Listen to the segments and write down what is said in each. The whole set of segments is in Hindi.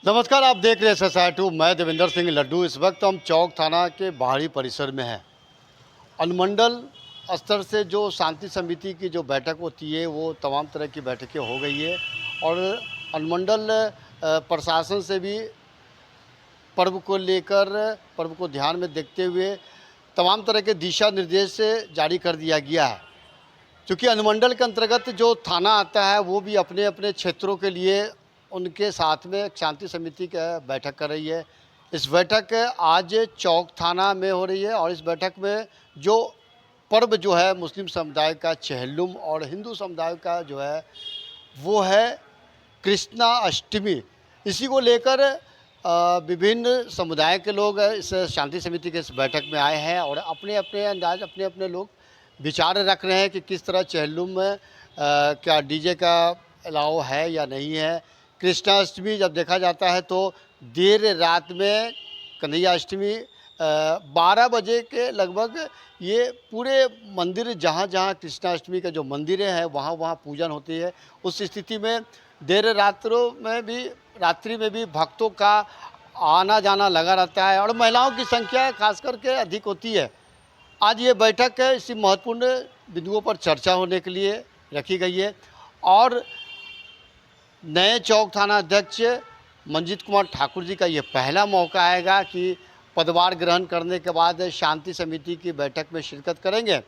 नमस्कार, आप देख रहे हैं SSR2। मैं देवेंद्र सिंह लड्डू। इस वक्त हम चौक थाना के बाहरी परिसर में हैं। अनुमंडल स्तर से जो शांति समिति की जो बैठक होती है वो तमाम तरह की बैठकें हो गई है और अनुमंडल प्रशासन से भी पर्व को लेकर, पर्व को ध्यान में देखते हुए तमाम तरह के दिशा निर्देश जारी कर दिया गया है। क्योंकि अनुमंडल के अंतर्गत जो थाना आता है वो भी अपने अपने क्षेत्रों के लिए उनके साथ में एक शांति समिति का बैठक कर रही है। इस बैठक आज चौक थाना में हो रही है और इस बैठक में जो पर्व जो है मुस्लिम समुदाय का चेहल्लुम और हिंदू समुदाय का जो है वो है कृष्णा अष्टमी। इसी को लेकर विभिन्न समुदाय के लोग इस शांति समिति के इस बैठक में आए हैं और अपने अपने अंदाज, अपने अपने लोग विचार रख रहे हैं कि किस तरह चेहल्लुम में क्या डीजे का अलाउ है या नहीं है। कृष्णाष्टमी जब देखा जाता है तो देर रात में कन्हैया अष्टमी 12 बजे के लगभग ये पूरे मंदिर जहाँ जहाँ कृष्णाष्टमी का जो मंदिर है वहाँ वहाँ पूजन होती है। उस स्थिति में देर रात्रि में भी भक्तों का आना जाना लगा रहता है और महिलाओं की संख्या खास करके अधिक होती है। आज ये बैठक है इसी महत्वपूर्ण बिंदुओं पर चर्चा होने के लिए रखी गई है और नए चौक थाना अध्यक्ष मंजीत कुमार ठाकुर जी का ये पहला मौका आएगा कि पदभार ग्रहण करने के बाद शांति समिति की बैठक में शिरकत करेंगे।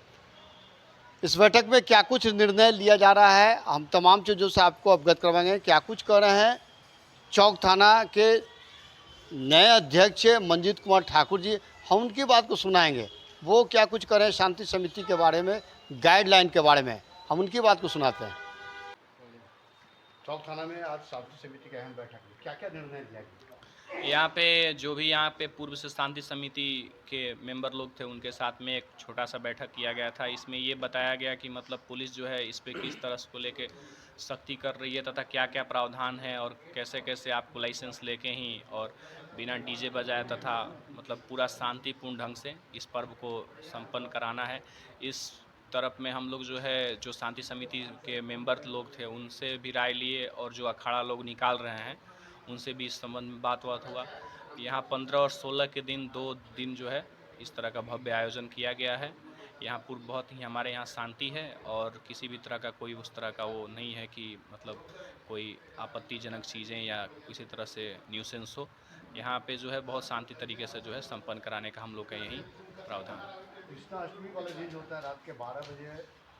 इस बैठक में क्या कुछ निर्णय लिया जा रहा है हम तमाम चीज़ों से आपको अवगत करवाएंगे। क्या कुछ कर रहे हैं चौक थाना के नए अध्यक्ष मंजीत कुमार ठाकुर जी, हम उनकी बात को सुनाएंगे। वो क्या कुछ कर रहे हैं शांति समिति के बारे में, गाइडलाइन के बारे में, हम उनकी बात को सुनाते हैं। चौक थाना में आज शांति समिति की अहम बैठक में क्या क्या निर्णय लिया गया? यहाँ पे जो भी यहाँ पे पूर्व से शांति समिति के मेंबर लोग थे उनके साथ में एक छोटा सा बैठक किया गया था। इसमें ये बताया गया कि मतलब पुलिस जो है इस पे किस तरह को लेके सख्ती कर रही है तथा क्या क्या प्रावधान है और कैसे कैसे आपको लाइसेंस लेके ही और बिना डीजे बजाए तथा मतलब पूरा शांतिपूर्ण ढंग से इस पर्व को संपन्न कराना है। इस तरफ में हम लोग जो है जो शांति समिति के मेंबर लोग थे उनसे भी राय लिए और जो अखाड़ा लोग निकाल रहे हैं उनसे भी इस संबंध में बात हुआ। यहाँ 15 और 16 के दिन 2 दिन जो है इस तरह का भव्य आयोजन किया गया है। यहाँ पूर्व बहुत ही हमारे यहाँ शांति है और किसी भी तरह का कोई उस तरह का वो नहीं है कि मतलब कोई आपत्तिजनक चीज़ें या किसी तरह से न्यूसेंस हो। यहाँ पे जो है बहुत शांति तरीके से जो है संपन्न कराने का हम लोग का यही प्रावधान है। कृष्णाष्टमी वाला दिन होता है रात के 12 बजे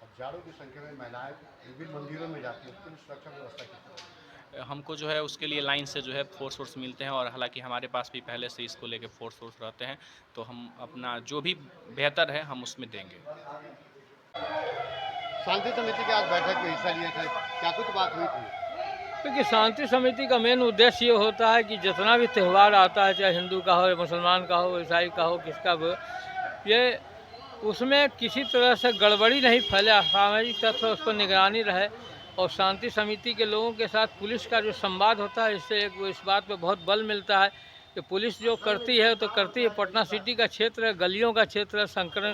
हजारों की संख्या में महिलाएं विभिन्न मंदिरों में जाती हैं, उसकी सुरक्षा व्यवस्था की हमको जो है उसके लिए लाइन से जो है फोर्स मिलते हैं और हालांकि हमारे पास भी पहले से इसको लेके फोर्स रहते हैं, तो हम अपना जो भी बेहतर है हम उसमें देंगे। शांति समिति के आज बैठक में हिस्सा लिए थे, क्या कुछ बात हुई थी? क्योंकि शांति समिति का मेन उद्देश्य ये होता है कि जितना भी त्यौहार आता है, चाहे हिंदू का हो, मुसलमान का हो, ईसाई का हो, किसका भी हो, ये उसमें किसी तरह से गड़बड़ी नहीं फैले, सामाजिक तत्व उस पर निगरानी रहे और शांति समिति के लोगों के साथ पुलिस का जो संवाद होता है इससे एक इस बात पे बहुत बल मिलता है कि पुलिस जो करती है तो करती है। पटना सिटी का क्षेत्र है, गलियों का क्षेत्र है, संकरण,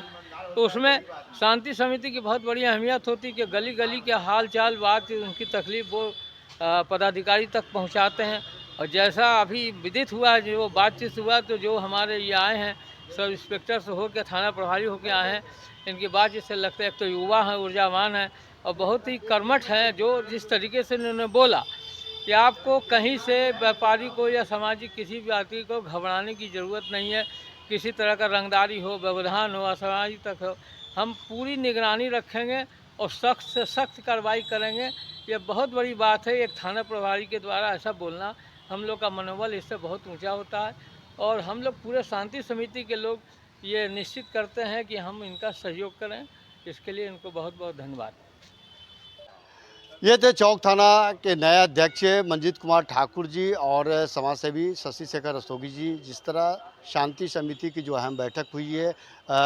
तो उसमें शांति समिति की बहुत बड़ी अहमियत होती है कि गली गली के हाल चाल बात उनकी तकलीफ वो पदाधिकारी तक पहुंचाते हैं। और जैसा अभी विदित हुआ जो बातचीत हुआ तो जो हमारे ये आए हैं सब इंस्पेक्टर से होकर थाना प्रभारी होकर आए हैं, इनकी बातचीत से लगता है एक तो युवा हैं, ऊर्जावान हैं और बहुत ही कर्मठ हैं। जो जिस तरीके से उन्होंने बोला कि आपको कहीं से व्यापारी को या सामाजिक किसी भी व्यक्ति को घबराने की ज़रूरत नहीं है, किसी तरह का रंगदारी हो, व्यवधान हो, असामाजिक तक हो, हम पूरी निगरानी रखेंगे और सख्त से सख्त कार्रवाई करेंगे। ये बहुत बड़ी बात है, एक थाना प्रभारी के द्वारा ऐसा बोलना, हम लोग का मनोबल इससे बहुत ऊंचा होता है और हम लोग पूरे शांति समिति के लोग ये निश्चित करते हैं कि हम इनका सहयोग करें। इसके लिए इनको बहुत बहुत धन्यवाद। ये थे चौक थाना के नए अध्यक्ष मंजीत कुमार ठाकुर जी और समाजसेवी शशि शेखर रस्तोगी जी। जिस तरह शांति समिति की जो अहम बैठक हुई है,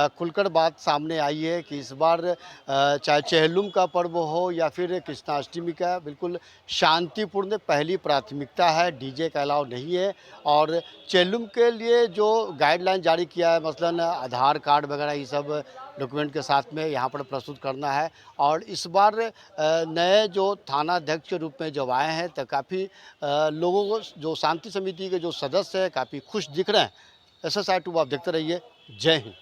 खुलकर बात सामने आई है कि इस बार चाहे चेहल्लुम का पर्व हो या फिर कृष्णाष्टमी का, बिल्कुल शांतिपूर्ण पहली प्राथमिकता है, डीजे का अलाव नहीं है। और चेहल्लुम के लिए जो गाइडलाइन जारी किया है, मसलन आधार कार्ड वगैरह ये सब डॉक्यूमेंट के साथ में यहाँ पर प्रस्तुत करना है। और इस बार नए जो थाना अध्यक्ष के रूप में जब आए हैं तो काफ़ी लोगों को, जो शांति समिति के जो सदस्य हैं, काफ़ी खुश दिख रहे हैं। SSI 2 आप देखते रहिए। जय हिंद।